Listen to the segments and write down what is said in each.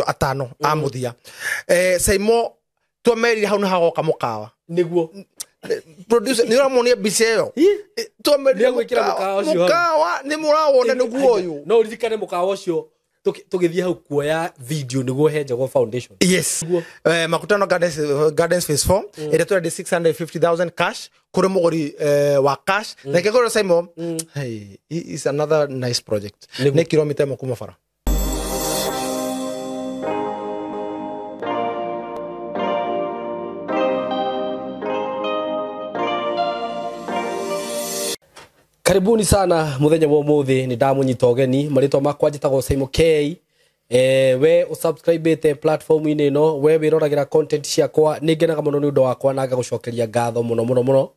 atano amuthia SYMO twamerire hau na hagoka mukawa niguo producer ni ramonia biseyo twamerire mukawa ni murawona niguo uyu no ririkane mukawa ucio tugithie hau kuoya video niguo henjago foundation yes makutano gardens phase 4 ire twa 650,000 cash kuri muguri wa cash na kegoro SYMO hey is another nice project ne kilomita makuma fara Karibuni sana muthenya wa muthi ni ndamunyita ogeni maritwa makwa njitagwo SYMO K we usubscribe platform ine no we wiroragira content ciakwa ningenaga muno ni undu wakwa na ngagucokeria ngatho muno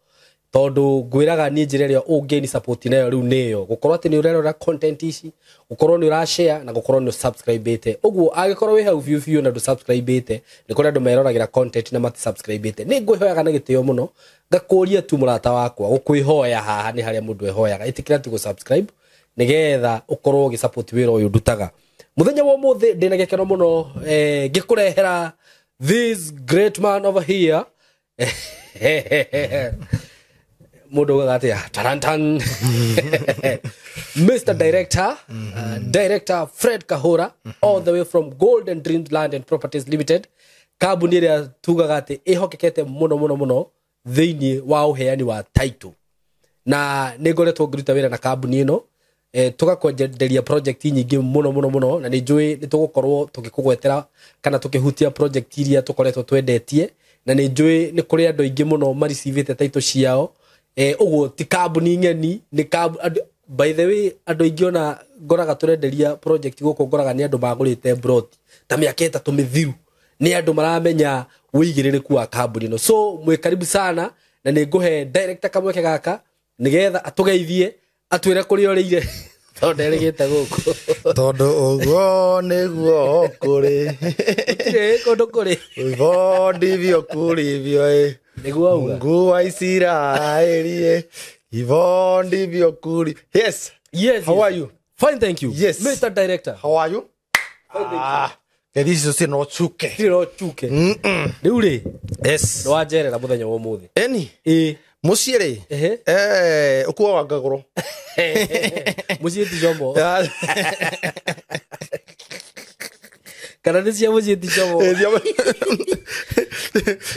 tondu ngwiraga ni njira ria ungeni support nayo riu neyo gukorwo ati ni urerora content ici gukorwo ni ura share na gukorwo ni subscribe uguo agikorwo wi hau view na du subscribe ni kuri andu meroragira content na mati subscribe ni ngwihoyaga na gitio muno ngakuria tu murata wakwa gukwihoya haha ni haria mundu ehoyaga itikira tu subscribe nigetha ukorwo gi support wira uyu ndutaga muthenya wa muthi ndina gekeno muno gikurehera this great man over here Modo gatia tarantan Mr. Director Director Fred Kahora all the way from Golden Dreams Land and Properties Limited kabuni ria tugagate ihokekete muno thiini wa uheani wa title na nigoretwo ngruta wira na kabuni ino tugakwenderia project nyingi muno na nijui nitugukorwo tukikugwetera kana tukihutia project iria tukoretwo twendetie na nijui ni kuri andu ingi muno maricivite title ciao uguo ti kabuni ngeni ni by the way andu ingi ona ngoraga turenderia project guko ngoraga ni andu magurite brot ta miaka 3 mithiru ni andu maramenya wigiririku wa kabuni no so mwe karibu sana na ni nguhe director kamweke gaka nigetha atugeithie atwire kuri orire tonderegete guku tondu uguo niguo kuri kondo kuri ivondivyo kurivyo niguo auga Mungu wa Israeli ivondivyo kuri yes how are you fine thank you yes Mr. Director how are you fine thank you this is no chuke riuri yes no ajerera muthenya wa muthi eni muciere ukuwa wangagoro mucieti jomo kana ni cia mucieti jomo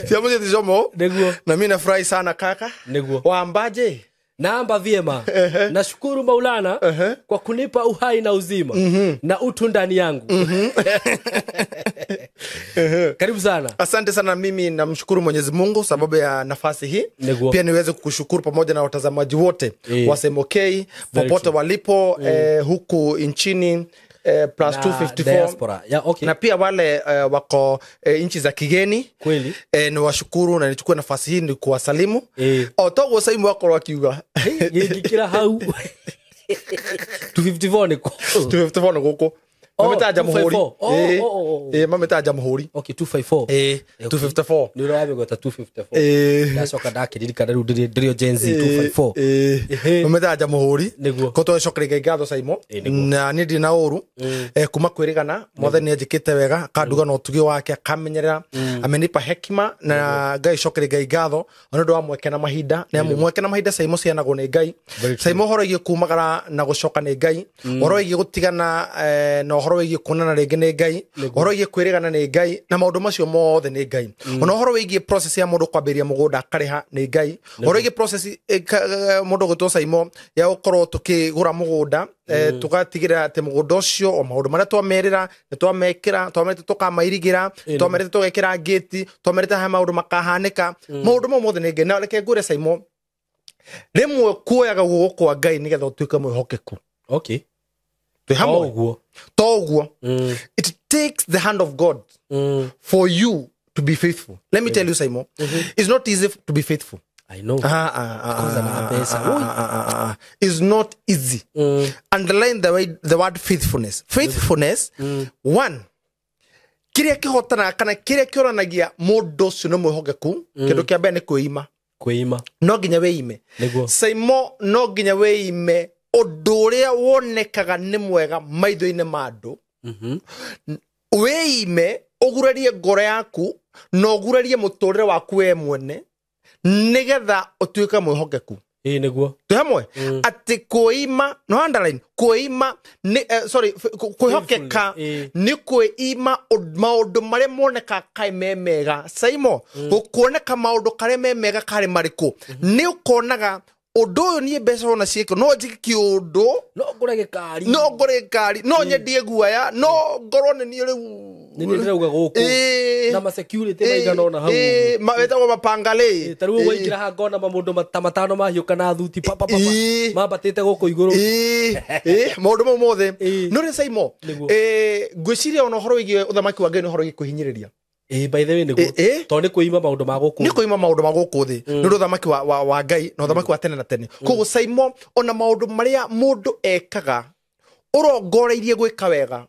cia mucieti jomo niguo na mimi nafurahi sana kaka niguo waambaje naamba vyema nashukuru Maulana kwa kunipa uhai na uzima na utu ndani yangu karibu sana asante sana mimi namshukuru Mwenyezi Mungu sababu ya nafasi hii pia niweze kukushukuru pamoja na watazamaji wote wa SYMO K popote walipo huku nchini plus 254 yeah, okay. Na pia wale wako nchi za kigeni kweli ni washukuru na nichukue nafasi hii ni kuwasalimu otogo SYMO wako wakiuga ngikira hau 254 niko 254 niko mameta jamhuri mameta jamhuri okay 254 254 ni rabe gota 254 yacoka ndakirika riu ndirio Gen Z 254 mameta jamhuri ko to shokrege gatho SYMO na ni ndi na uru kuma kwirigana mothe ni njikite wega kanduga no tugi wake akamenyerera amenipa hekima na ngai shokrege gatho ono ndo amweke na mahinda na amweke na mahinda SYMO cianago ni ngai SYMO horogie kumagara na gucoka ni ngai horogie gutigana no horogie kunana rege ni ngai horogie kwirigana ni ngai na maundu macio mothe ni ngai ono horogie process ya mundu kwambiria mugunda akareha ni ngai horogie process mundu gutwo SYMO ya ukorwo tukigura mugunda tugatigira ate mugunda ucio o maundu maria twamerera ni twamekira twamerete tukamairigira twamerete tugekira gate twamerete ha maundu makahanika maundu mothe ni ngai na reke ngure SYMO rimwe kuoyaga guo kwa ngai nigetha utuike mwihokeku okay Toguo. It takes the hand of God for you to be faithful. Let me tell you, SYMO, it's not easy to be faithful. I know. It's not easy. Underline the word faithfulness. Faithfulness, one, kiria kihotana kana kiria kioranagia mundu cio no mwihokeku kindu kia mbere ni kuima no nginya weime SYMO no nginya weime undu uria wonekaga ni mwega maitho-ini ma andu weime ogurarie ngoro yaku no ogurarie muturire waku we mwene nigetha utuika mwihokeku niguo tuhamwe ati kuima no underline kuima sorry kuhokeka ni kuima maundu mare moneka kai memega SYMO kuoneka maundu kare memega kare mariku ni ukonaga undu ni mbeca ona cieke no njiki kiundu no ngore kari no nyendie guaya no ngoro ni riu ni ndirauga guku na ma security maigana ona hau mawetagwo mapangale taruo waingira ha ngona mamundu matamatano mahiuka na thuti papa mabatite guku iguru maundu mau mothe no ri SYMO ngwiciria ona horo wigi uthamaki wa Ngai no horo wigi kuhinyiriria by the way niguo to ni kuima maundu maguku ni kuima maundu maguku thi ni uthamaki wa Ngai no uthamaki wa tene na tene koguo SYMO ona maundu maria mundu ekaga urongoreirie gwika wega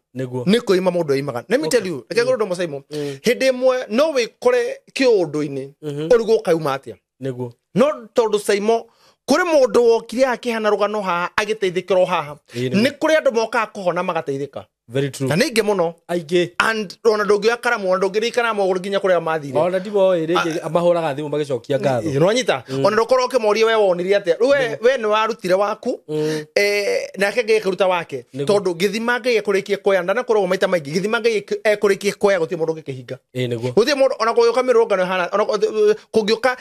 ni kuima mundu aimaga let me tell you ekegoro ndo SYMO hindi mwe no wikore kiundu-ini urugo kauma atia niguo no tondu SYMO kuri mundu wokire akihana rugano haha agiteithikiro haha ni kuri andu moka kuhona magateithika very true na ninge muno aige and ona ndungi akaramu ona ndungi rikana moguru ginya kuria mathire ona ndibo rege amahuraga thimu magicokia ngatho no nyita ona ndukoro kemoria we wonire atia we ni warutire waku nake Ngai kuruta wake tondu githima Ngai ekurikie koya ndana kurwo maita maingi githima Ngai ekurikie koya guti mundu gikihinga niguo guti mundu ona kuyuka mirungano hana ona kungiuka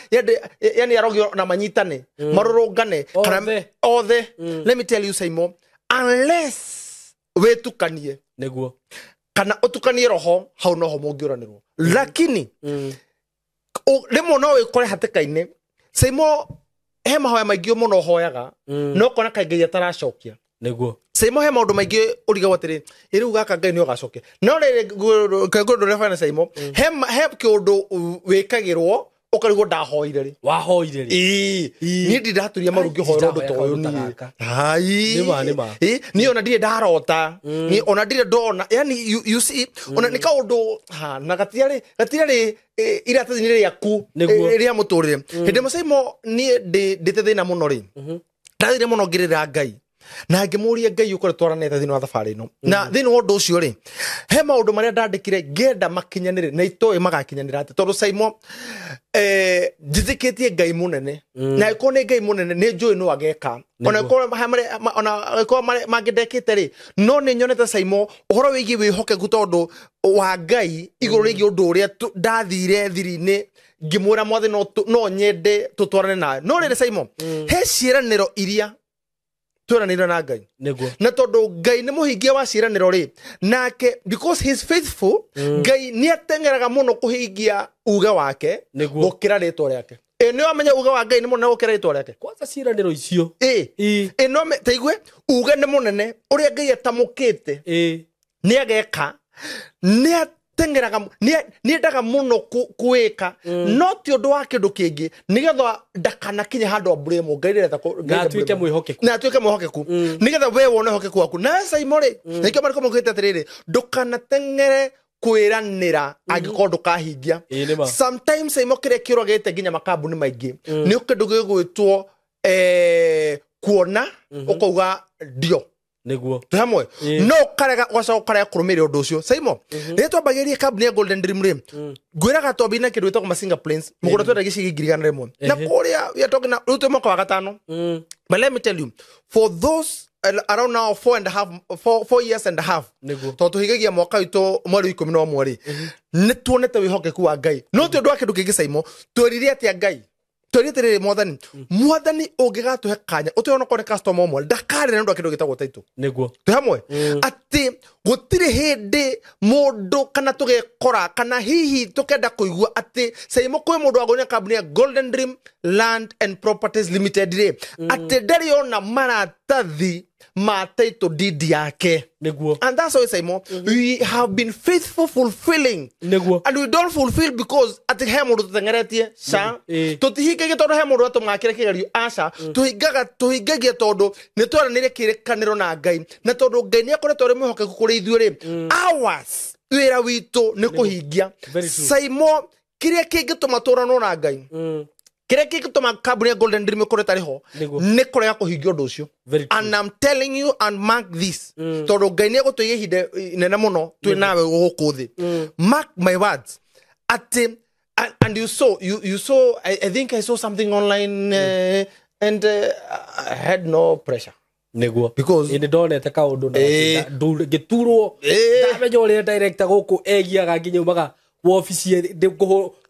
yani arogio na manyitane marurungane kana othe let me tell you SYMO unless wetukanie niguo kana utukanie roho hau no ho mungiuranirwo lakini rimo no wikore hatikaine SYMO he mahoya maingi muno hoyaga no kona kaingi ataracokia niguo SYMO he maundu maingi uriga watiri iriu gaka Ngai ni ugacokia no riri kagondo refana SYMO he kiundu wikagirwo ukarigo ndahoire ri wahoire ri ni ndaturia marungi horo ndo toyo ni nima ni ona ndire ndarota ni ona ndire ndona yani you see ona ni kaundu na gatire iratathi ni riaku ria muturire hindi SYMO ni ndite thina muno ri ndathire muno ngirira Ngai na ngimuria Ngai ukore twaranete thini wa thabari no na thini wa ndu ucio ri he maundu maria ndandikire ngenda makinyanire na itoe magakinyanira ati tondu SYMO njithikitie Ngai munene na iko ni Ngai munene ni njui no ageka ona ko magindekite ri no ni nyonete SYMO uhoro wigi wihokeku tondu wa Ngai iguru rigi undu uria ndathire thiri-ini ngimwira mwathi no nyende tutwarane nawe no riri SYMO he ciiraniro iria turanira na Ngai na tondu Ngai ni muhingia wa ciiraniro ri nake because he is faithful Ngai ni atengeraga muno kuhingia uga wake gukira ritwa riake ni amenya uga wa Ngai ni muno gukira ritwa riake kwanza ciiraniro icio no taigwe uga ni munene uria Ngai atamukite ni ageka ni tengeraga ni ndaga muno kuika no ti undu wa kindu kingi nigetha ndakana kinya handu blame Ngai retha atuike mwihokeku nigetha we wone hokeku waku na SYMO ri nikio mariko mugite atiriri ndukana tengere kwiranira angikorwo ndukahingia sometimes SYMO kire kiro gite nginya makambuni maingi ni ukindu gigwitwo kuona ukauga ndio niguo tuhamwe no karega wacokarega kurumira undu ucio SYMO retwa bageria kambuni ya Golden Dream rim gwiraga tobina kindu itako masinga planes mugura twenda gicigi ngirigana remwe na kuria we are talking ruto mwaka wa gatano but let me tell you for those around now 4 years and a half to tuhigagia mwaka wito mweri 11 ri ni tuonete wihokeku wa Ngai no ti undu wa kindu kingi SYMO twirire atia Ngai twirire mwathani ungigatuhe kanya utiona kone customer omwe ndakari na ndu kindu gitagwo taito niguo tuhamwe ati gutire hindi mundu kana tugekora kana hihi tukenda kuigua ati SYMO kwe mundu agonya kambuni ya Golden Dream Land and Properties Limited ri ati ndari ona maratathi ma taito deed yake niguo and that's why SYMO we have been faithful fulfilling niguo and we don't fulfill because ati he mundu tutengeretie sa tutihingage tondu he mundu atumwakire kigerio aca tuhingagia tondu ni twaranire kirikaniro na Ngai na tondu Ngai ni akoretwo ri mwihokeku kuri ithuĩ ri ours wira witu ni kuhingia SYMO kiria kingituma turanwo na Ngai kire kigituma kambuni ya Golden Dream kore tariho ne kore ya kuhingio ndu ucio and I'm telling you and mark this tondu Ngai ne gutuige hinde nene muno twi nawe guku thi mark my words ati and you saw I think I saw something online and I had no pressure neguo because inde donete ka undu na giturwo ndamenya uri director guku egiaga nginya umaga office de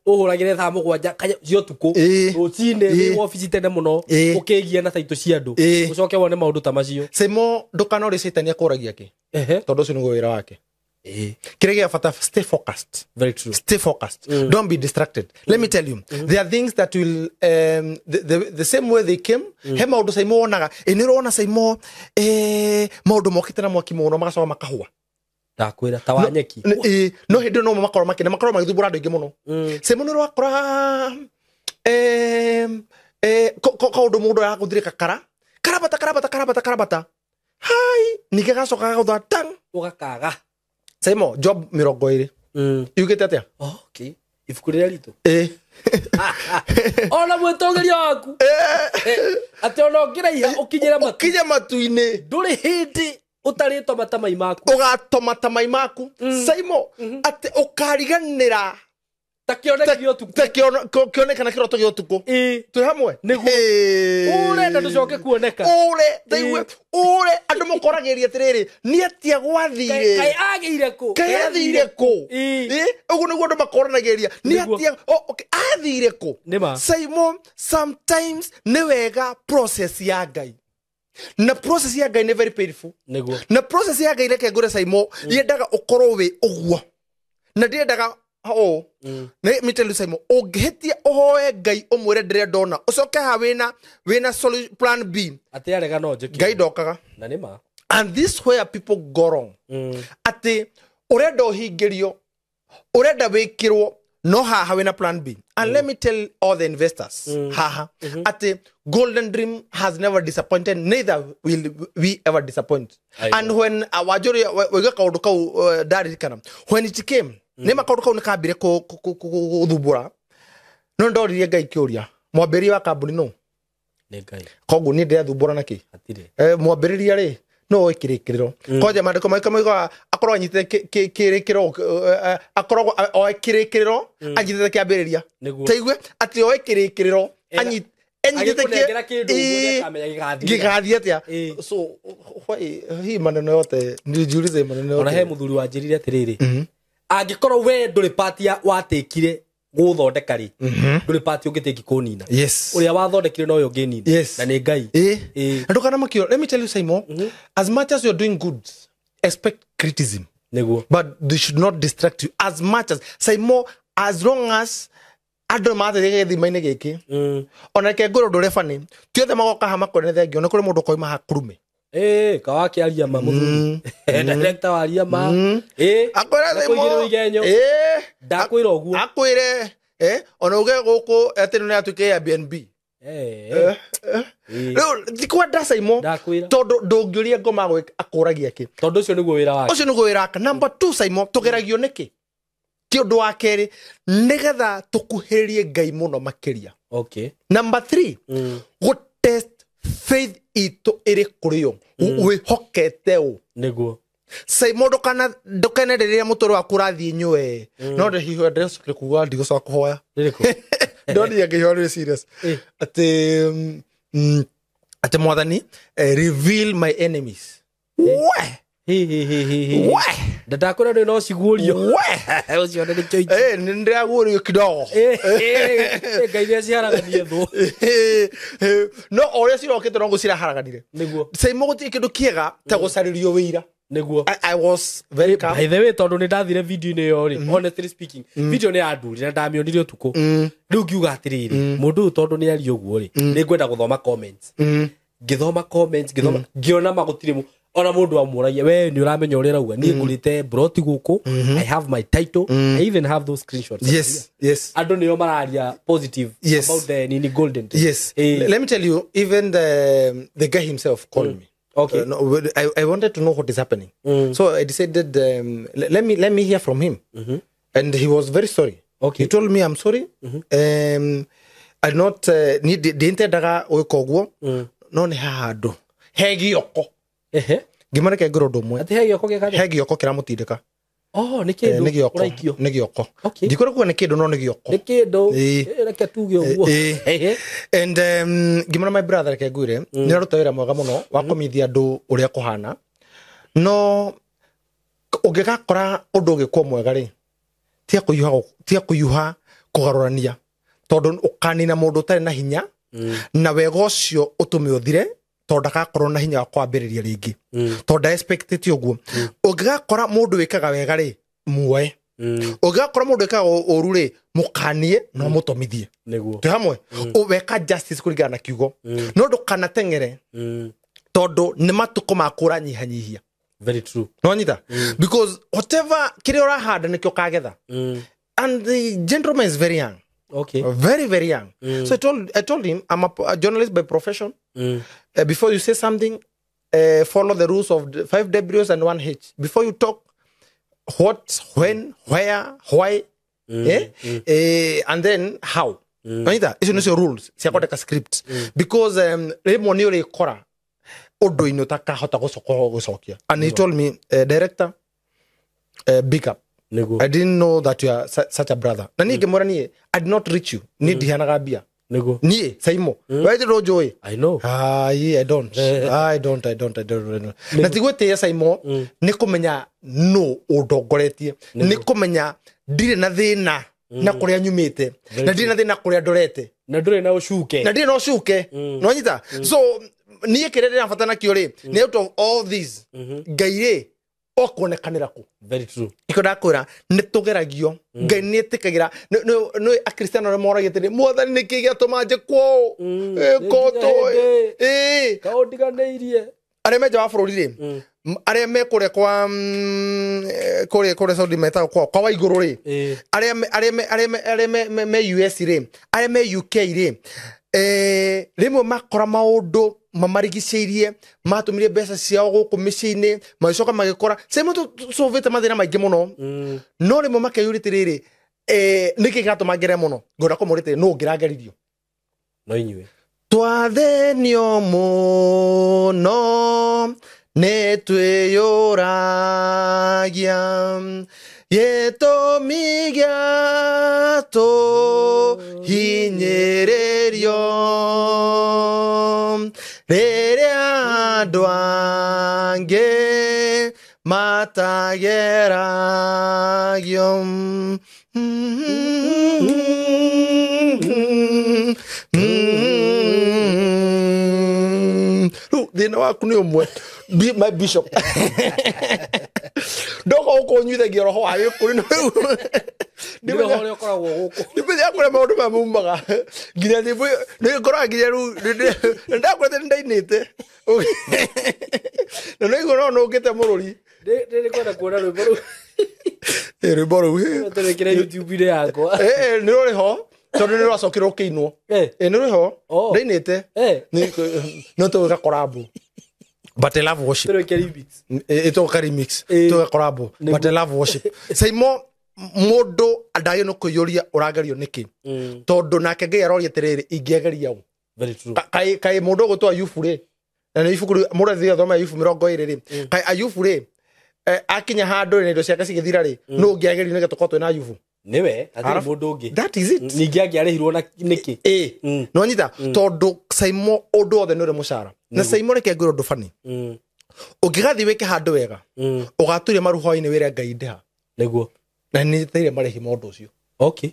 uhuragire tha mugwanja cio tuku rucine ni office tene muno ukigia na taito cia andu ucoke wone maundu ta macio SYMO ndukana uri saitani akuragia ki tondu ucio niguo wira wake kirege afata stay focused. Very true. Stay focused. Don't be distracted. Let me tell you, there are things that will the same way they came he maundu SYMO onaga enirona SYMO maundu mokite na mwaki muno magacoka makahua ndakwira ta wa nyeki no hindi no makoro magithumbura andu ingi muno SYMO ni rwakora kaundu mundu ya guthirika karabata hai nigegacoka gautha tang ugakaga SYMO job 20 yugite atia okay ifukuria rito ona mwetongeria waku ati ona ngiraiha ukinyira matu-ini nduri hindi utarito matamai maku ugatoma tamai maku SYMO ati ukariganira takionekana kiroto gio tuko tu hamwe ure ndu coke kuoneka ure andu mukorageria atiriri ni atia gwathire kai athire ku ugu niguo andu makoranageria ni atia athire ku SYMO sometimes ni wega process ya Ngai na process ya Ngai ni very painful na process ya Ngai reke ngure SYMO yendaga ukorwo wi uguo na ndiendaga let me tell you SYMO ogetia ohoe Ngai omwire ndire ndona ucoke ha wina solution plan B ati arega no njiki Ngai ndokaga na nima and this where people go wrong ati urenda uhingirio urenda wikirwo no ha wina plan B and let me tell all the investors ati Golden Dream has never disappointed, neither will we ever disappoint. And when wajori wega kaundu kau daririkana when it came nema kaundu kau nikambire kuthumbura no ndoririe Ngai kiuria mwambiri wa kambuni no ni Ngai koguo ni ndiathumbura naki atire mwambiriria ri no ikirikiriro koja mandiko maika akorwo anyite kirikiro akorwo o ikirikiriro anyite kiambiriria taigwe ati o ikirikiriro anyite gigathi atia so why hi maneno yote nijulize maneno yote ona he muthuri wa njirire atiriri angikorwo we nduri party ya watikire guthondeka ri nduri party ungiteki kunina uria wathondekire no yo nginina na ni Ngai ndukana makio. Let me tell you SYMO, as much as you're doing good, expect criticism neguo, but they should not distract you as much as SYMO, as long as ando mathege thimaine giki ona ke ngoro ndore fani tiothe magoka hama kone thengio na kuri mundu koima hakurume kawaki aria ma muthuri director wa aria ma akwira SYMO igenyo ndakwira uguo akwire ona uge guku atino ni atuke Airbnb dikwa da SYMO tondu ndungiuria ngoma gwe akuragia ki tondu ucio niguo wira wake waka. Number 2 SYMO tugeragio niki ti undu wa keri nigetha tukuhiririe Ngai muno makiria. Number 3 go test faith ito iri kurio we hokete u niguo SYMO ndukana riria mutoro wa kurathie nywe no the hiho address kuga ndigo so kuhoya don't you get very serious ati mwathani reveal my enemies ndakora ndo no cigurio ucio ndo choi nindiragurio kidogo Ngai ni ciaraganie thu no oria cirokite no gucira haraganire niguo SYMO guti kindu kiega ta gucaririo wira niguo I was very calm by the way tondu ni ndathire video ni yo ri honestly speaking video ni anduri na ndamionire utuko riu ngiuga atiriri mundu tondu ni ari uguo ri ni ngwenda guthoma comments ngithoma comments ngiona magutire ona mundu wa muragia we ni uramenya uri rauga ni ngurite broti guku I have my title I even have those screenshots yes andu ni yo mararia positive about the nini Golden let me tell you even the guy himself called me. No, I wanted to know what is happening. So I decided, let me hear from him. And he was very sorry. He told me, I'm sorry. I not ni ndintendaga gwika uguo no ni handu hegioko ngimane ke ngoro ndumwe ati hegioko geka hegioko kira mutindika ni kindu uraikio ni gioko ndikora kuwa ni kindu no ni gioko ni kindu reke tuge uguo and ngimane my brother ke ngwire ni aruta wira mwega muno wa komithia andu uria kuhana no ungigakora undu ugikwo mwega ri tia kuyuha kugarurania tondu ukanina mundu tari na hinya na wega ucio utume uthire tondu ndagakorwo na hinya wa kwambiriria ringi tondu expected uguo ungigakora mundu wikaga wega ri muoe ungigakora mundu wikaga uru ri mukanie no mutomithie tu hamwe weka justice kuringana na kiugo no ndukanatengere tondu ni matuko makura nyihanyihia. Very true. No nyita because whatever kire ora hard nikyo kagetha and the gentleman is very young. Okay. Very, very young. So I told him, I'm a journalist by profession. Before you say something, follow the rules of the 5 W's and 1 H. Before you talk, what, when, where, why, and then how. It's not your rules. It's a script. Because and he told me, director, big up. I didn't know that you are such a brother. Na ni gemora ni I did not reach you. Ni dihanaga bia. Ni SYMO. Why did you joy? I know. I don't. I don't. Na tigwete ya SYMO ni kumenya no odogoretie. Ni kumenya dire na thina na kuria nyumite. Na dire na thina kuria ndorete. Na ndure na ushuke. Na dire na ushuke. No nyita. So ni kirede na fatana kiore. Ni out of all these. Gaire okuonekanira ku. Very true. Ikodakwira nitugeragio ngai nitikagira no a Cristiano moragitire mwathani nikigia tumaje kwao koto kaodiganeirie are meja wa bururi ri are me kure kwa kure Saudi meta kwa wa iguru ri are me US ri are me UK ri rimwe makora maundu mamarigiceirie matumire mbeca ciao guku miciini magicoka magikora SYMO sovete mathina maingi muno no rimwe makeyurite riri niki gatuma ngere muno ngora komurite no ngirangeririo no inywe twathenio muno netwiyuragia gĩtũmi gĩatũhinyĩrĩrio rĩrĩa andũ angĩ matageragio thĩna waku nĩ ũmwe my bishop ndoko ukonyithagia roho wayo kuri no ndiro hore okoragwo guku ndibenya kure maundu mamumaga nginya thibu ni ngora nginya ru ndakwete ndainite no igoro no ngite mururi ndi kwenda kuona rwimbo ru rwimbo ru turekera YouTube ire yakwa ni ruri ho tondu ni rwacokirwo kiinwo ni ruri ho ndainite no to gakorabu but I love worship. Ito remix. To collabo. But I love worship. SYMO modo adayo no kuyoria uragario niki. Tondu nake ngai aroria tiriri ingiegeria u. Very true. Kai modo go to ayufure. Na ayufure modo thia thoma ayufu 20 ri. Kai ayufure akinya handu ni ndo ciake cigithira ri. No ngiegerio nige tukotwe na ayufu. Niwe ati modo ngi. That is it. Ningi angiarihirwo na niki. No nyita tondu SYMO odo othe nure mucara. Na SYMO reke ngiro ndufani ugigathi weke handu wega ugaturia maruho-ini wira ngai ndeha niguo na ni teire marehi mundu ucio okay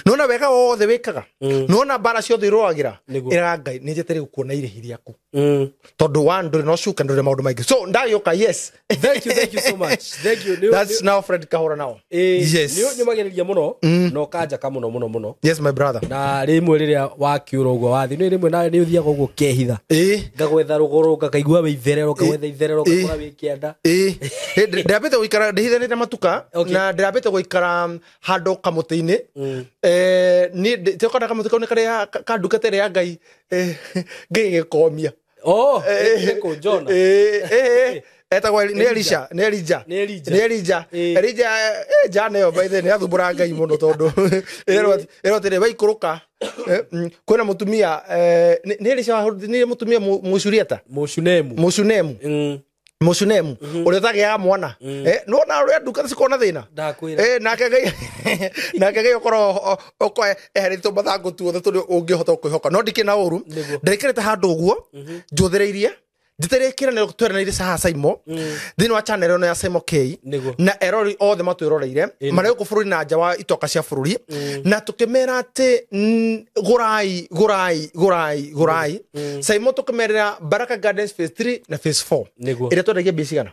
no na wega wothe wekaga no na bara ciothe iroagira ira ngai ni jetere gukuona irehi riaku tondu wa nduri no shuka nduri maundu maingi so ndayoka yes thank you so much thank you that's now Fred Kahora now yes ni nyumagereria muno no kanja ka muno yes my brother na rimwe riria wakiura uguo wathi ni rimwe na ni uthiaga uguo kehitha ngagwetha rugoro ngakaigua weitherero ngawetha itherero ngakora wikienda ndabete guikara ndihithanite matuka na ndabete guikara handu kamuti-ini ni tekona kamuti ni kare kandukatere ya ngai ngigikomia eko Jona etagwa ni Elija jana yo by the ne athumbura ngai muno tondu erotire baikuruka kwena mutumia ni mutumia mushurieta mushunemu uri utagia mwana no na uri nduka cikona thina nake gai okoro eheritwo mathangu tuothe turi ungihota kwihoka no ndikina uru ndirikirite handu uguo njuthireirie nditerekira ne gutweranire saha SYMO thini wa channel eno ya SYMO K na erori othe matwiroreire mari ku bururi na nja wa itoka cia bururi na tukimera ati gurai SYMO tukimerera Baraka Gardens phase 3 na phase 4 ire twendagia bisi gana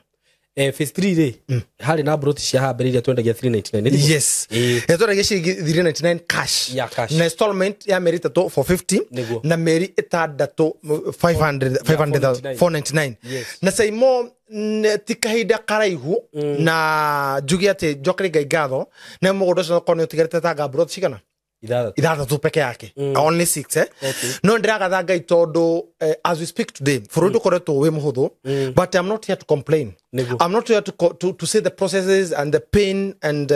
phase 3 ri hari na broti cia hambiriria twendagia 399 yes twendagia ciringi 399 cash na installment ya meri 3 for 50 na meri itandatu 499 na SYMO tikahinda karaihu na jugi ati jokri gaigatho na mugondo cio kono tigarite tanga broti cigana ithathatũ peke yake only 6 no ndiragatha tondu as we speak today furundi koretwo we muhuthu but I'm not here to complain I'm not here to say the processes and the pain and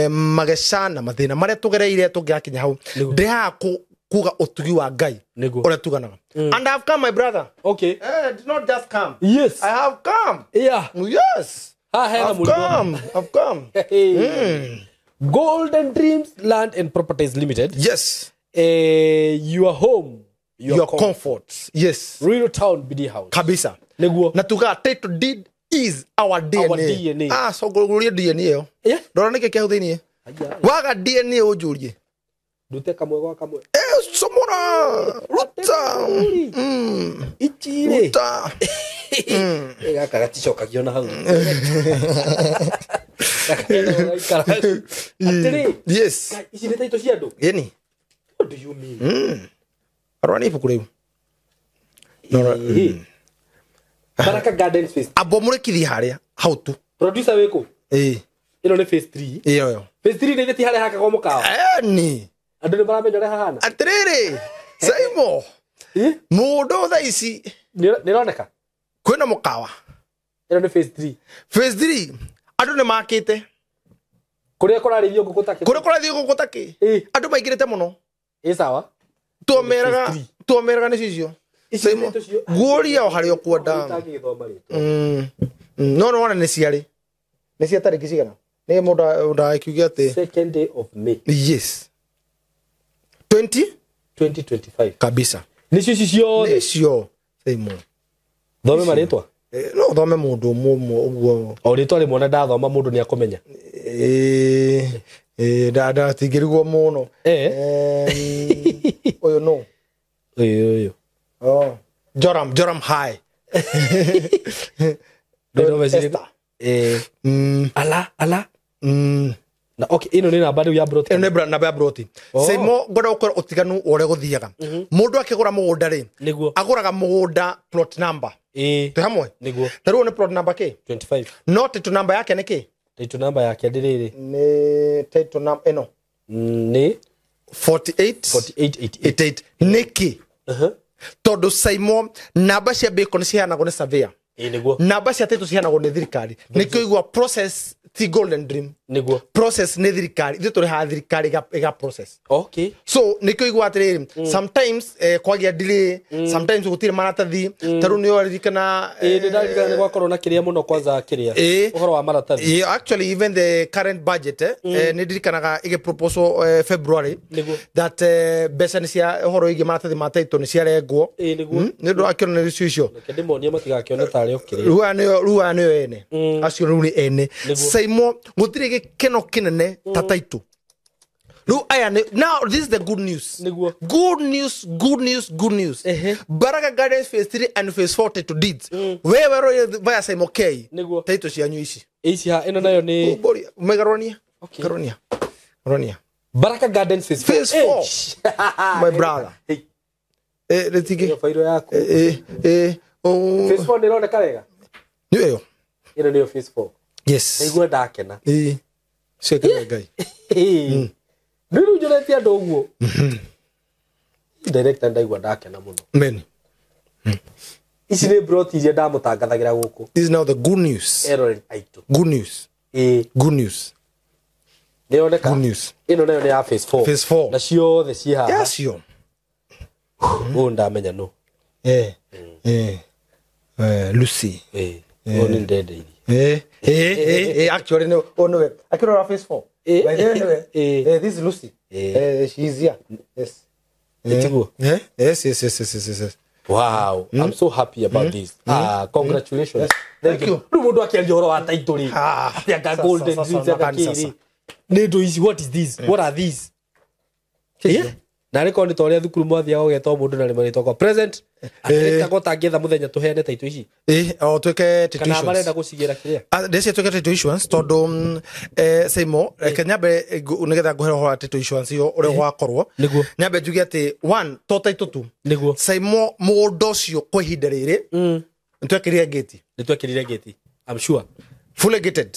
magesha na mathina maria tugereire tungiakinya hau ndiha kuga utugi wa Ngai ore tuganaga and I've come my brother did not just come yes I have come yes I've come Golden Dreams Land and Properties Limited. Yes. Your home. Your comfort. Yes. Real town BD house. Kabisa. Neguo. Na tuga title deed is our DNA. Our DNA. So guria DNA yo. Yeah. Ndora nike kia huthini. Waga DNA ujurie. Ndute kamwe gwa kamwe. Somora. Ruta. Ichire. Ruta. Gaka gaticoka giona hau. Yes. Ici nĩ taito cia andũ. Yeni. What do you mean? Arwani ibuku riu. Baraka Gardens phase. Abo murekithia haria how to. Producer weko. Ino nĩ phase 3. Iyo. Phase 3 nĩ thiĩ haria hakagwo mũkawa. Ni. Andũ nĩ maramenya ũrĩa hahana. Atiriri. SYMO. Mundu tha ici. Nĩroneka. Kwina mũkawa. Ino nĩ phase 3. Phase 3. Andu nĩ makite. Kuria kurarithio ngukutaki. Kuria kurarithio ngukutaki. Andu maigirite muno. Sawa. Tuomeraga nĩ cicio. SYMO. Guoria o hari okwenda. No wana nĩ ciarĩ. Nĩ cia tariki cigana. Nĩ mũndu ndakiugia ati 2nd day of May. Yes. 2025. Kabisa. Nĩ cicio. Nĩ cio. SYMO. Thome marĩtwa. No thome mundu uguo. O ritwa rimwe na ndathoma mundu ni akumenya. Dada tigirigwo muno. Oyo no. Oyo. Oh. Joram high. Ndio wezirita. Ala. Na okay, ino ni namba ya broti. Ino ni namba ya broti. SYMO ngoda ukora utiganu ore guthiaga. Mundu akigura mugunda ri. Aguraga mugunda plot number. Te hamwe. Taruo ni plot number ke? 25. No title number yake ni ke? Title number yake ndiriri. Ni title number eno. Ni 4888. Niki. Todo SYMO namba cia bacon ciheanagwo ni surveyor. Namba cia title ciheanagwo ni thirikari. Nikio igwa process ti Golden Dream. Process ni thirikari. Ithu turi ha thirikari ga process. Okay. So nikio igwa atiriri sometimes kwagia delay, sometimes gutire maratathi, taru ni oririkana ndirikana ni gwakorwo na kiria muno kwanza kiria. Uhoro wa maratathi. Actually even the current budget ni ndirikanaga ige proposal February that besani cia uhoro ige maratathi mataito ni ciarengwo. Ni ndo akirona ni cio. Kedimonia matigakione tari okiria. Ruwa ni ene. Acio ni ene. SYMO gutire gikeno kinene tataitu. Now this is the good news. Good news. Baraka Gardens phase 3 and phase 4 to deeds. Wewe via SYMO K. Taito cianyu ici. Ici ha ino nayo ni Megaronia. Okay. Ronia. Baraka Gardens phase 4. My brother. Letike. Yo fairo yako. Oh. Phase 4 ndirona wega. Niyo. Ino ni phase 4. Yes. Igwe ndakena. Shekera Ngai. Niru njoreti andu uguo. Director ndaigwa ndakena muno. Meni. Ici ni broti iria ndamutangathagira guku. This is now the good news. Error aito. Good news. Good news. Nioneka. Good news. Ino nayo ni ya phase 4. Phase 4. Na ciothe ci haha. Yes, yo. Ndamenya no. Lucy. Oni ndende. Actually, no. Oh, no. I can phase 4. By the way, this is Lucy. She's here. Yes. Yes. Wow, I'm so happy about this. Congratulations. Yes. Thank you. Mundu akianjia horo wa title. Atianga golden dreams akakiri. Nedo is what is this? What are these? Na reko ni toria thukuru mwathia gogetwo mundu na rimwe toko present. Atireka gotangetha muthenya tuheane title ici. Tweke title kana marenda gucigira kiria. Ndeci tweke title issuance tondu SYMO kenyambe nigetha nguhere ho title issuance yo uri gwakorwo. Nyambe njugi ati 1 to title 2. SYMO mundu cio kwa ihinda riri. Twekirire gate. Nitwekirire gate. I'm sure. Fully gated.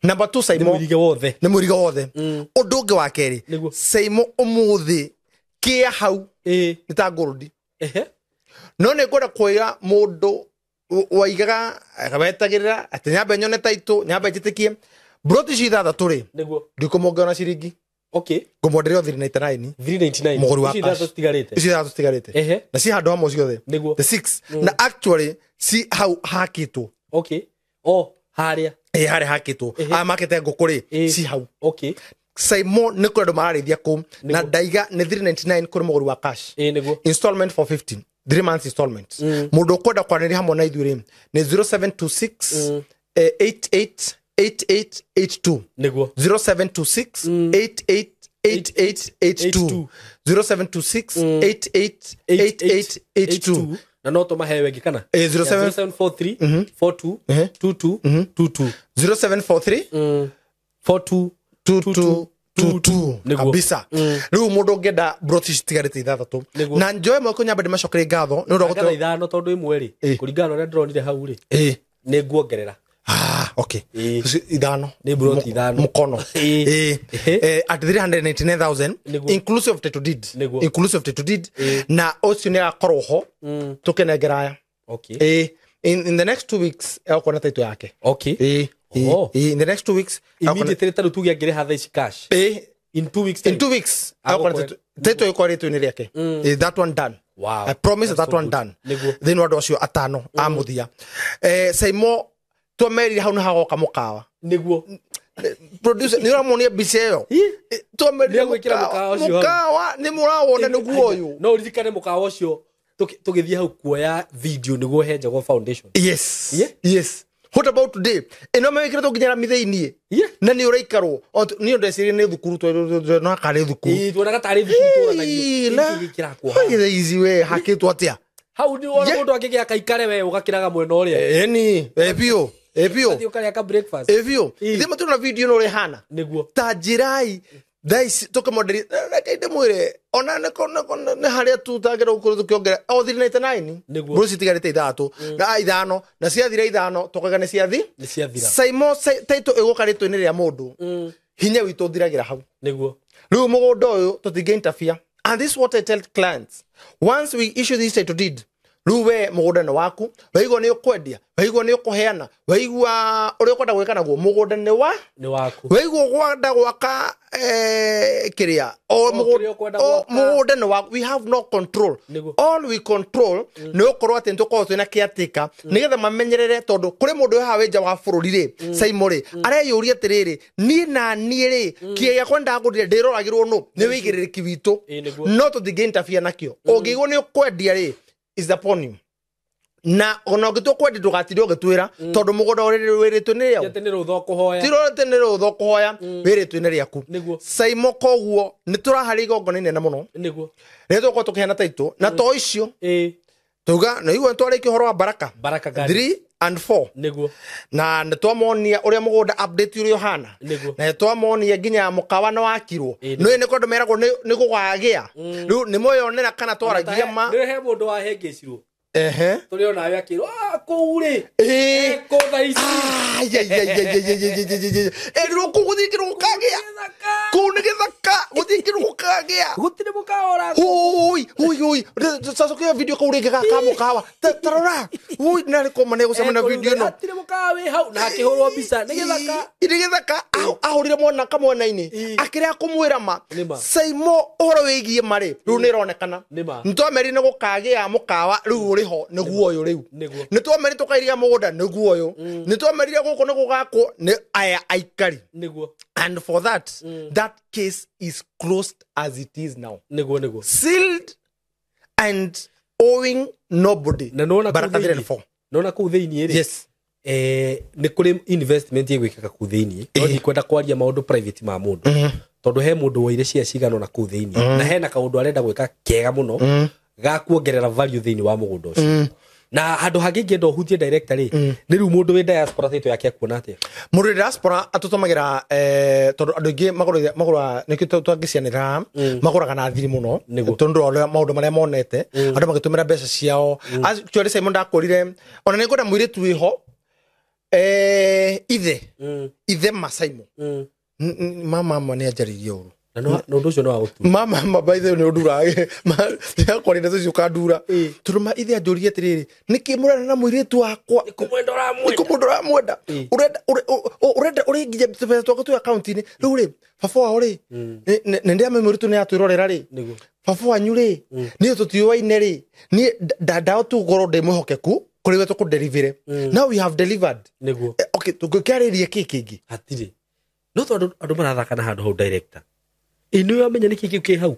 Number 2 SYMO. Ni murigo wothe. Undu ungi wa keri. SYMO umuthi kia hau. Nita gold. No ne kwenda kuira mundu waigaga akabetagirira ati nyambe nyone taito nyambe njitikie broti cithatha turi ndikumongona ciringi ngumwenderia 399 muguru wa cithatha stigarite na ci handu hamwe ciothe the 6 na actually si how hakitwo haria haria hakitwo makete ngukuri si hau SYMO ni kuri mararithia ku na ndaiga ni 399 kuri muguru wa cash installment for 15 3 months installments. Mundu kwenda kwaniri hamwe na ithuire ni 0726 888882 0726 888882 0726 na no to mahewe gikana 0743 42 22 0743 42 kabisa riu mundu ngenda broti citigarite ithathatu na njoe mwako nyamba ndimacokere ngatho ni ndo ithano tondu imweri kuringana na ndronire hau ri ni nguongerera okay ithano ni broti ithano mukono at 399,000 inclusive of title deed na ocio ni akorwo ho tukenengeraya in the next 2 weeks ekona title yake in the next 2 weeks immediately taru tugia ngire hatha ici cash in 2 weeks in 2 weeks title iko ritu ni riake that one done. Wow, I promise that one done. Then what was your atano amuthia SYMO twameri hau na hagoka mukawa niguo producer ni ramonia biseyo twameri mukawa ni murawona niguo uyu no ririkane mukawa ucio tugithia hau kuoya video niguo henja go foundation. Yes what about today eno mekire to nginyara mitheini na ni uraikarwo ni ndecirie ni thukuru no akare thukuru tuonaga tari thukuru tora na gikira kwa easy way hakitwo atia hau ni wona mundu akigia kaikare we ugakiraga mwena uria bio ati ukari aka breakfast thima tuna video no rehana niguo tajirai dais toka moderi kaide mwire ona ne haria tutagira ukuru tukiongera 399 bro citigarite ithatu na ithano na ciathira ithano tokaga ne ciathi SYMO taito egokaritwo ni ria mundu hinya witu thiragira hau niguo riu mugundo uyu tutinge interfere and this is what I tell clients once we issue this title deed ruwe mugunda waku waigwa ni ukwendia waigwa ni ukuheana waigwa uri ukwenda gwika naguo mugunda ni waku waigwa gwanda gwaka kiria o mugunda ni waku we have no control all we control ni ukorwo ati ntukorwo twina kiatika nigetha mamenyerere tondu kuri mundu ha wenja wa bururi ri SYMO ri areyuria atiriri ni na ni ri kiya kwenda ngudire ndiroragirwo no ni wigiririki witu no to the interfere nakio ogigwo ni ukwendia ri is upon you na ona gitwo kwedi tugatiri ogitwira tondu mugoda wiritwe ni riao yatenero utho kuhoya tiro tenero utho kuhoya wiritwe ni riaku SYMO koguo ni turahari gongone nene muno niguo reto ko tukiana taito na to icio tuga na igwe twari kihoro wa baraka 3 and 4 niguo na nitwamonia uria mugoda update uri yohana na nitwamonia nginya mukawa na wakirwo no ni kondo meragwo ni gugagia riu ni moyonera kana twaragia ma ni he mundu wa hengecirwo tuli ona awe akiro ko uri ko thaisi ero ko guthikirwo kagea ko ni githaka guthikirwo kagea gutire mukaora oi sasa kwa video ko uri gaka mukawa tarora oi na ko mane gucemana video no gutire mukawe hau na akihurwo mbica ni githaka ahurire mwana kamwena-ini akiria kumwira ma SYMO uhoro wigie mari riu ni ronekana ntwameri ni gukagea mukawa riu uri ho niguo uyu riu nitwameri tukairia mugunda niguo uyu nitwamerire guko ni gugakwo ni aya aikari niguo and for that that case is closed as it is now niguo sealed and owing nobody na nona ku thiini iri yes ni kuri investment igwikaka ku thiini no ni kwenda kwaria maundu private ma mundu tondu he mundu woire cia cigano na ku thiini na hena kaundu arenda gwika kega muno ga kuongerera value thiini wa mugunda ucio na handu hangi ngenda hutie director ri ni riu mundu wi diaspora tito yake kuona atia mundu diaspora atutumagira tondu andu ingi magura nikito twangicianira maguraga na thiri muno tondu ole maundu maria monete andu magitumira mbeca ciao actually SYMO ndakorire ona ni ngona mwiritu wiho ithe SYMO mama ni ajaririe uru no ndo cio no agutu mama by the way no ndura ya kwani ndezo cio kandura turuma ithe ajurie atiriri niki murana na mwiritu wakwa ikumundora mwenda urenda uringiye pesa twako tu account ni riu ri baba wa uri nende ame mwiritu ni atwirorera ri baba wanyu ri ni tutiwaine ri ni dada tu goro de muhokeku kuri wetu ku deliver now we have delivered okay tukukaririe kiki atiri no to andu marathaka na handu ho director inu amenya niki ki hau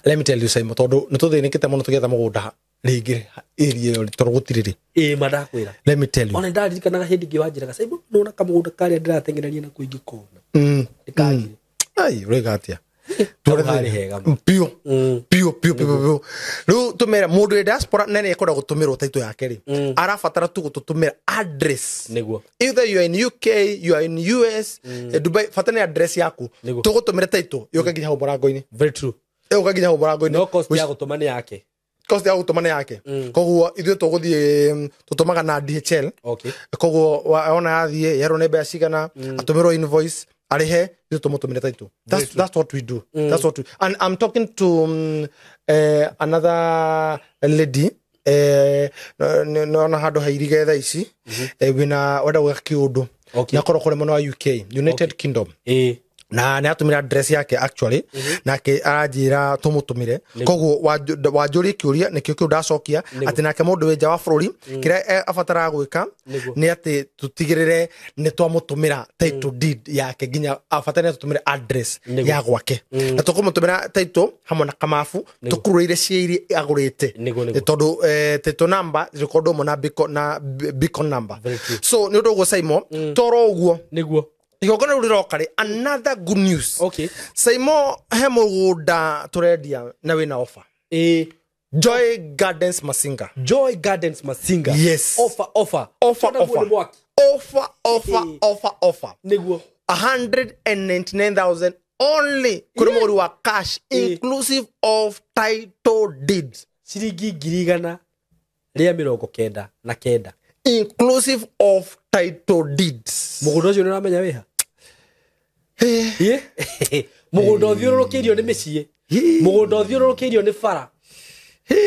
let me tell you SYMO tondu nituthinikite muno tugetha mugunda ringi area ri tondu gutiriri madakwira let me tell you ona ndarikanaga hindi ngi wanjiraga SYMO nona kamugunda kari ndiratengereria na kuingi kona ikagi ai regatia turehari hega pio riu tumera mundu diaspora nene ekora gutumirwo taito yake ri arafatara tu gututumira address niguo either you are in UK you are in US Dubai fatane address yaku tugutumira taito yoka ginya ho murango-ini very true yoka ginya ho murango-ini no cost ya gutumana yake koguo ithuĩ tũgũthiĩ tũtũmaga na DHL koguo ona yathiĩ yerwo nĩ mbeca cigana atũmĩrwo invoice arihe ithuĩ tũmũtũmĩre taitũ that's what we do that's what we and I'm talking to another lady nona handũ hairiga thaa ici wĩna wenda gwĩka kĩũndũ na korwo kũrĩ mwena wa UK United Kingdom na nä atumira address yake actually nake aranjira tumutumire koguo wanjuri kiuria nikio kiu ndacokia ati nake mundu wenja wa bururi kira afatara gwika ni ati tutigirire ni twamutumira title deed yake ginya afatara tutumire address ya gwake na tukumutumira title hamwe na kamafu tukuruire ciiri agurite tondu title number record mo na beacon number so ni undu go SYMO toro uguo niguo igogona uriroka another good news SYMO he mugunda turendia na wina offer Joy Gardens Masinga yes offer niguo 199,000 only kuri muguri wa cash inclusive of title deed ciringi 199 inclusive of title deeds mugunda ucio niramenya wiha mugunda uthiururukirio ni micii mugunda uthiururukirio ni bara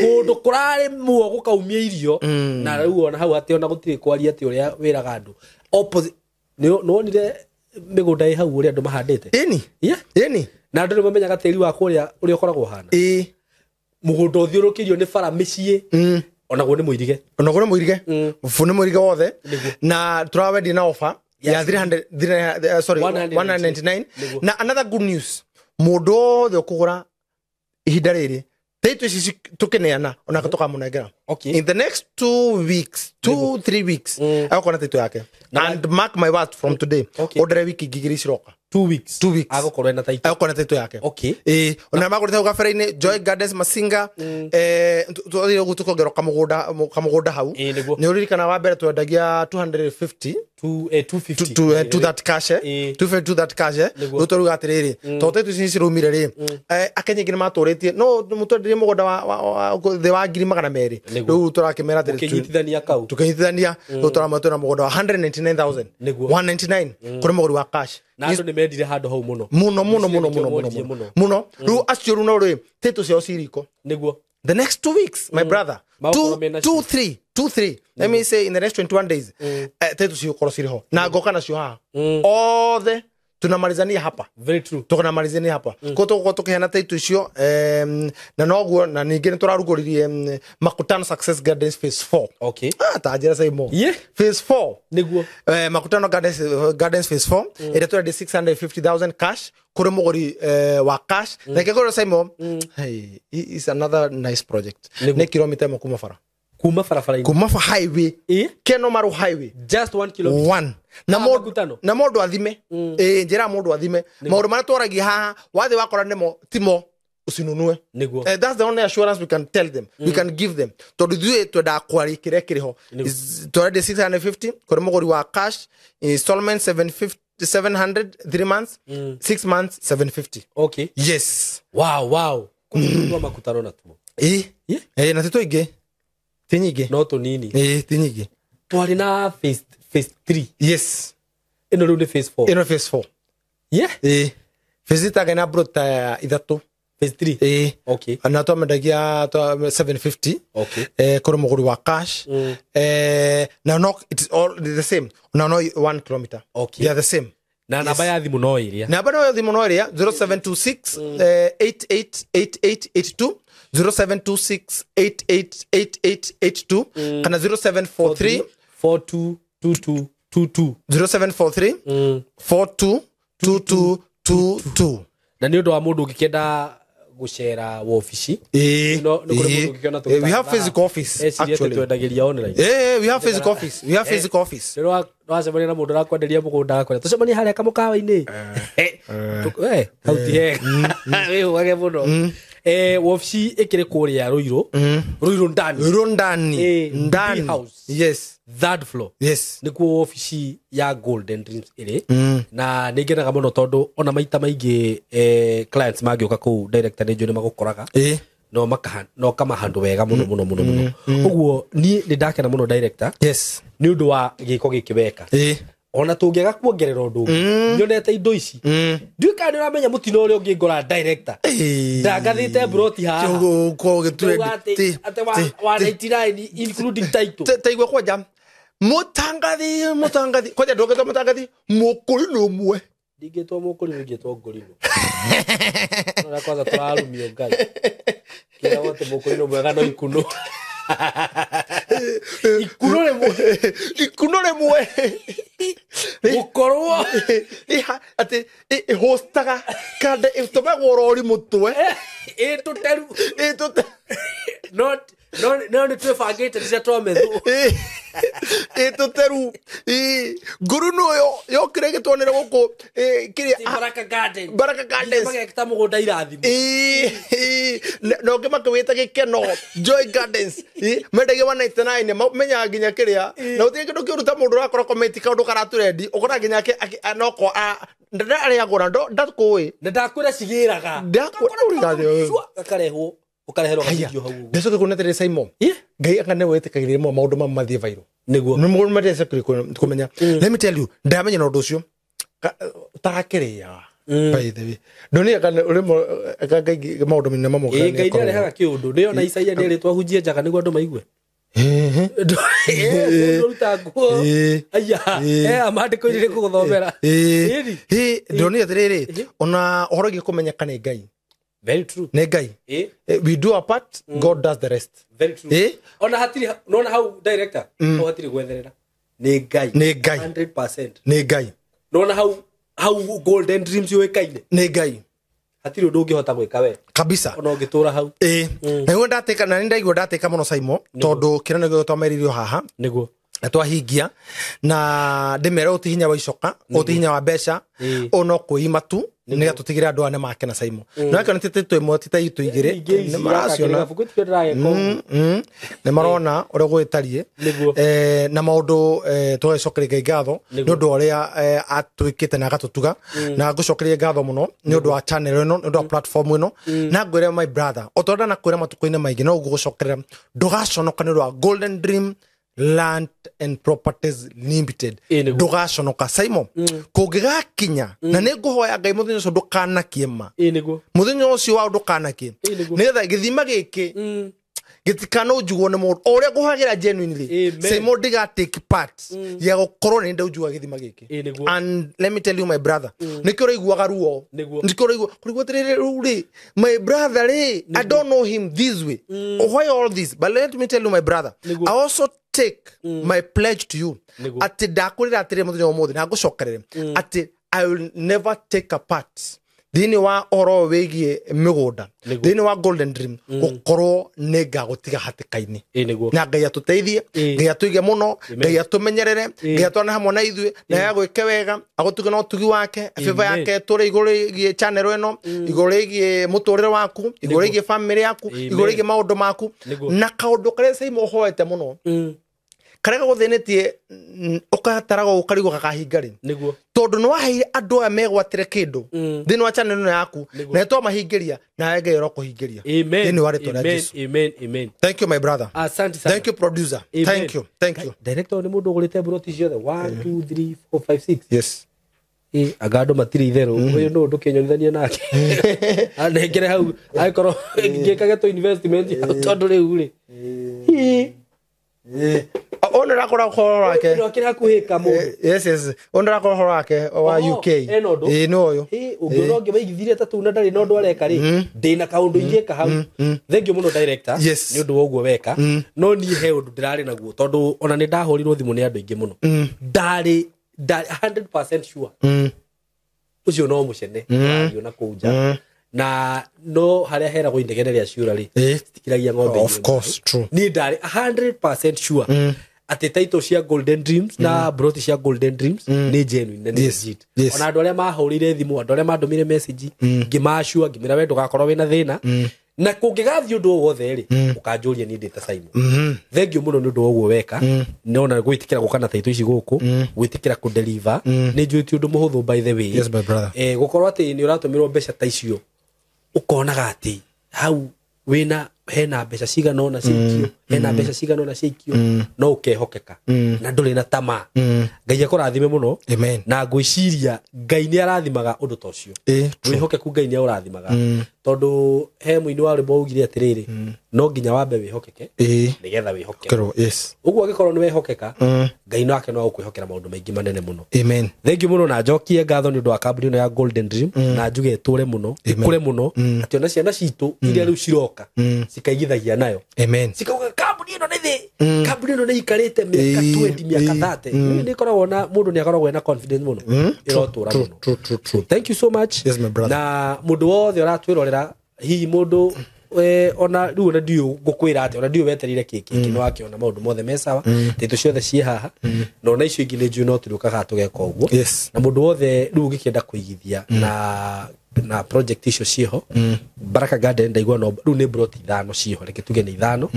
kundu kurari muo gukaumia irio na riu ona hau ati ona gutiri kwaria ati uria wiraga andu opposite nonire migunda i hau uria andu mahandite eni na andu nimamenyaga tiri wa kuria uria ukoragwo hana mugunda uthiururukirio ni bara micii onaguo ni muirige fune muirige wothe na turawendi na offer ya 300 sorry 199 na another good news mundu the kugura ihinda riri title ici tukineana ona gatoka munengera in the next 3 weeks akona title yake and mark my word from today order wiki gigiri ciroka 2 weeks agokorwo na title agokorwo na title yake okay ona magurite gabere-ini Joy Gardens Masinga tuthire gutukongero kamugunda hau ni uririkana wa mbere twendagia 250 to that cash 250 to that cash rutoruga atiriri to title ici cirumire ri akenya ngine maturitie no mutwenderie mugunda wa the wa 200 riu turakimera tukihithania rutoramatu na mugunda wa 199,000 199 kuri muguri wa cash na andu ni mendire handu hau muno riu acio ru no ri title cio ciriko niguo the next 2 weeks my brother 2 3 let me say in the next 21 days title cio koro ciriho na ngoka nacio ha othe tunamalizania hapa very true tukanamalizania hapa ko tukiheana title icio na noguo na ningi turaruguririe Makutano Success Gardens phase 4 okay tajira SYMO phase 4 niguo Makutano Gardens phase 4 ira twende 650,000 cash kuri muguri wa cash na kigoro SYMO hey is another nice project ne kilomita kuma fara kuma highway keno maru highway just 1 kilometer 1 na modu athime njira modu athime mauru mara twaragi haha wathi wakora nemo timo usinunue that's the only assurance we can tell them we can give them to do it to da kwari kire kiriho to already 650 kuri muguri wa cash installment 750 700 3 months 6 months 750 okay yes wow kutuwa Makutano na tumo na tito ige tinyige no to nini tinyige twari na phase 3 yes ino ru phase 4 phase 4 phase ita na brota idatu phase 3 okay na to mendagia 750 okay kuri muguri wa cash no it is all the same no 1 kilometer okay they are the same na namba ya thimu no iria 0726 888882 0726 kana 0743 422222 0743 422222 na ni undu wa mundu ngikenda gucera wa office we have physical office actually twendagiria online we have physical office no acemania na mundu rakwenderia mugunda akora tucemania haria kamukawa-ini hauti he we wage muno office ikire kuria ruiro ndani yes third floor yes nikuo office ya Golden Dreams iri na ningenaga muno tondu ona maita maingi clients magioka ku director ni njone magukoraga no kama handu wega muno uguo ni ndakena muno director yes ni undu wa giko gikiweka ona tungiaga kuongerera undu nyonete indo ici nduika ni uramenya mutino uri ungi ngora director ndangathite broti ha ko gitwende ate wa 99 including title taigwa kwa jam mutangathi koja ndogeto mutangathi mukuri no mwe ndigetwa mukuri ngetwa ngorino na kwanza turarumio ngai kila wote mukuri no mwega no ikuno ikunore mwe gukorwo ati hostaga kande itome gorori mutwe tuteru no ni twebangite cia twamethu tuteru nguru noyo yokire gitwonere guku kiri Baraka Gardens magekta mugunda irathimo no kimakawita gikeno Joy Gardens mendage 199 menya nginya kiria na utige kindu kiuruta mundu rakora comment kaundu karaturendi ukora nginya noko ndara ari agora ndakui ndakwira cigiraga akarehwo ukareherwo video hau ndecoke kunetere SYMO ngai akane wetikagirie maundu mathie viral niguo numugo matese kumenya let me tell you ndamenya no ndu ucio tarakiria by the way ndoni akane urimo akangai maundu minne mamoga ngai ni arehaga kiundu ni ona Isaia ni ritwa hunjie njaga niguo andu maigue rutanguo aya amandiko iri kuguthomera ndoni atiriri ona uhoro gikumenyekana ngai very true negai we do our part God does the rest very true ona hatiri nona how director no hatiri gwetherera ni ngai 100% ni ngai nona how Golden Dreams yoikaine ni ngai hatiri undu ungihota gwika we kabisa ona ungitura hau na ngo ndateka na ndaigwa ndateka muno SYMO tondu kirane gyo twameririo haha niguo atwahingia na ndemera utihinya wa icoka utihinya wa mbeca ono kuima tu nä tutigire andå ane make na SYMO no ake nä tå imwe ti ta itå igä nä maraciona nä marona å rä a gå ätarie na maå ndå tågecokeria Ngai ngatho nä å ndå å rä a atwä kä te na agatå tuga na ngå cokeria ngatho må no nä å ndå wa channel ä no nä å ndå wa platform ä no na ngwä re my brother o tondå na kwä ra matukå-inä maingä no gå gå cokerera ndå gaconoka nä å ndå wa Golden Dream Land and Properties Limited ndugaconoka SYMO kungigakinya na nä ngå hoya Ngai må thenya å cio ndå kanakie ma må thenya å cio wa ndå kanakie nä getha gä thima gä kä gä tikana å njugwo nä må ndå o rä a ngå hagä ra genuinely SYMO ndiga take part ya gå korwo nä ndä njugwa gä thima gä kä and let me tell you my brother nä kä å raiguaga ruo nä kä å raigua kå rigwo atä rä rä rä my brother rä I don't know him this way why all this but let me tell you my brother I also take my pledge to you ati ndakurira atire muthenya umuthi na ngucokerere ati I will never take a part thini wa oro wigie migunda thini wa Golden Dream gukorwo ne ngagutiga hatikaini na Ngai atuteithie Ngai atuige muno Ngai atumenyerere Ngai atwana hamwe na ithue na yagwike wega agutuge no tugi wake favor yake tore iguru gie channel eno iguru gie muturire waku iguru gie family yaku iguru gie maundu maku na kaundu kare SYMO hoete muno karega guthinetie ukatarago ukarigo gakahinga ri tondu no waheire andu aya megwatire kindu thini wa channel ino yaku na to mahingiria na Ngai ro kuhingiria thini wa ritwa Jesu amen thank you my brother asante sana thank you producer thank you director ni mundu ugurite broti ciothe 1 2 3 4 5 6 yes agado matiri itherũ uyu no ndukenyonithania nake anengere hau aikoro ngikage to investment tondu riu ri ona rakora horo rake no kira kuhika mu yes ona rakora horo rake wa UK no yo ugiroge baigithire tatu na ndari no ndo areka ri ndina kaundu ingeka hau thank you muno director ni undu woguo weka no ni he undu ndirari naguo tondu ona ni ndahorirwo thimu ni andu ingi muno ndari 100% sure ucio no mucene na kuja na no haria hera go indegere ria ciura ri tikiragia ng'ombe of course true ni ndari 100% sure ati title cia Golden Dreams na broti cia Golden Dreams ni genuine na ni legit ona andu aria mahurire thimu andu aria mandumire message ngimashua ngimira we ndugakorwo wina thina na kungigathi undu wothe ri ukanjuria ni ndita SYMO thank you muno ni undu woguo weka nona gwitikira gukana title ici guku gwitikira ku deliver ni njuti undu muhuthu by the way yes my brother gukorwo ati ni uratumirwo mbeca ta icio ukonaga ati hau wina hena mbeca cigana ona cikio hena mbeca cigana ona cikio no ukehokeka na nduri na tama Ngai akurathime muno na ngwiciria Ngai ni arathimaga undu ta ucio wihokeku Ngai ni arathimaga tondu he muini wa rwimbo ugire atiriri no nginya wambe wihokeke nigetha wihokeke yes uguo agikorwo ni wihokeka Ngai no ake no akwihokera maundu maingi manene muno amen thank you muno na njokie ngatho ni undu wa kambuni ino ya Golden Dream na njuge ture muno ikure muno ati ona ciana citu iria riu ciroka cikaigithagia nayo amen cikauga kambuni ino ni thi kambuni ino ni ikarite miaka 20 miaka 30 ni koragwo na mundu ni akoragwo na confidence muno irotura muno true thank you so much yes my brother na mundu wothe uratwirorera hihi mundu ona riu na ndio ngukwira ati ona ndio weterire kiki no akiona maundu mothe mesawa titu ciothe cie haha no na icio ingile nju no turukaga tugeka uguo na mundu wothe riu gikienda kuigithia na project icio ciho Baraka Garden ndaigua no riu ni broti ithano ciho reke tuge ni ithano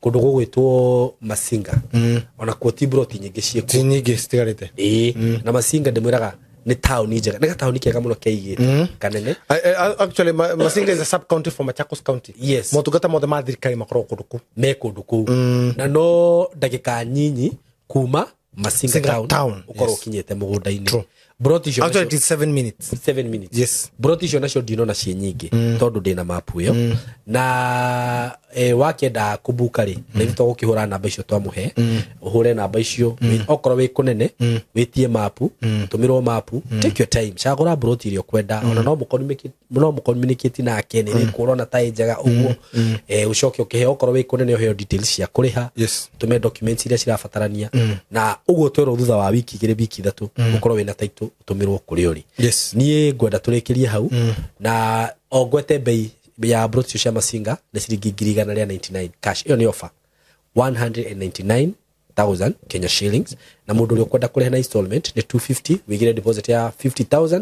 kundu gugwitwo Masinga ona kwoti broti nyingi cieko nyingi stigarite na Masinga ndimwiraga ni town njega ni town kega muno keigite kanene actually Masinga is a sub county from Machakos County yes motugata mothe ma thirikari makoro kunduku me kunduku na no ndagika nyinyi kuma Masinga town ukoro kinyete mugunda-ini broti actually it's 7 minutes yes broti nacio ndino na cie nyingi tondu ndina mapu yo na wakenda kubuka ri ni tugukihura namba icio twamuhe uhure namba icio okorwo wi kunene witie mapu tumirwo mapu take your time chagura broti irio kwenda ona no mu communicate na kene ni kurona tai njega uguo ucoke ukihe okorwo wi kunene uhe details cia kuriha tume documents iria cirabatarania na uguo twero thutha wa wiki 3 ukorwo wina title tumirwo kuri ori nie ngwenda turekerie hau na ogwete bei ya broti cia Masinga na ciringi 199 cash iyo ni offer 199 100,000 Kenya shillings na mundu uri ukwenda kurehe na installment ni 250 wigire deposit ya 50,000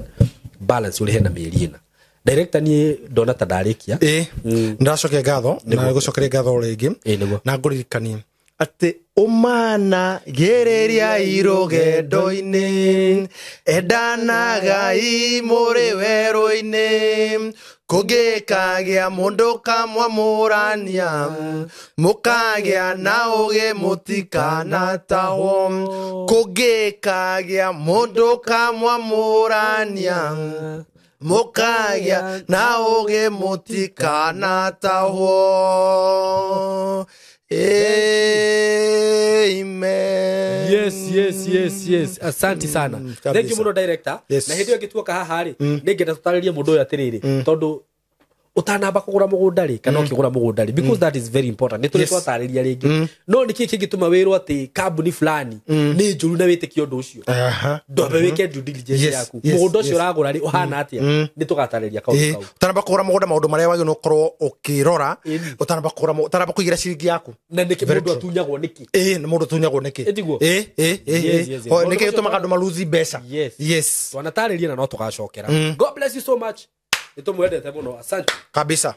balance uri na mielina director ni ndona ta ndarikia ndacoke ngatho na gucokere ngatho ringi na nguririkanie ati umana gereria irugendo-ini endanaga imuri weru-ini kugikagia mundu kamwamurania mukagia na uge mutikana taho kugikagia mundu kamwamurania mukagia na uge mutikana taho. Amen. Yes. Asante sana. Thank you muno director. Na hindi ngituoka haha ri ningenda tutaririe mundu yatiriri tondu utanamba kugura mugunda ri kana ukigura mugunda ri because that is very important. Ni tuli twatariria ringi. No niki kingituma wirwo ati kambuni fulani ni njuru na witiki undu ucio. Ndombe wike due diligence yaku. Mugunda ucio uragura ri uhana atia. Ni tugatariria kaundu kau. Utanamba kugura mugunda maundu maria wagi no korwo ukirora utanamba kugura utanamba kuigira ciringi yaku. Na niki mundu atunyagwo niki. Ni mundu atunyagwo niki. Ho niki tumaga andu maluzi mbeca. Yes. Twanatariria na no tugacokera. God bless you so much. Nitumwendete muno. Asante. Kabisa.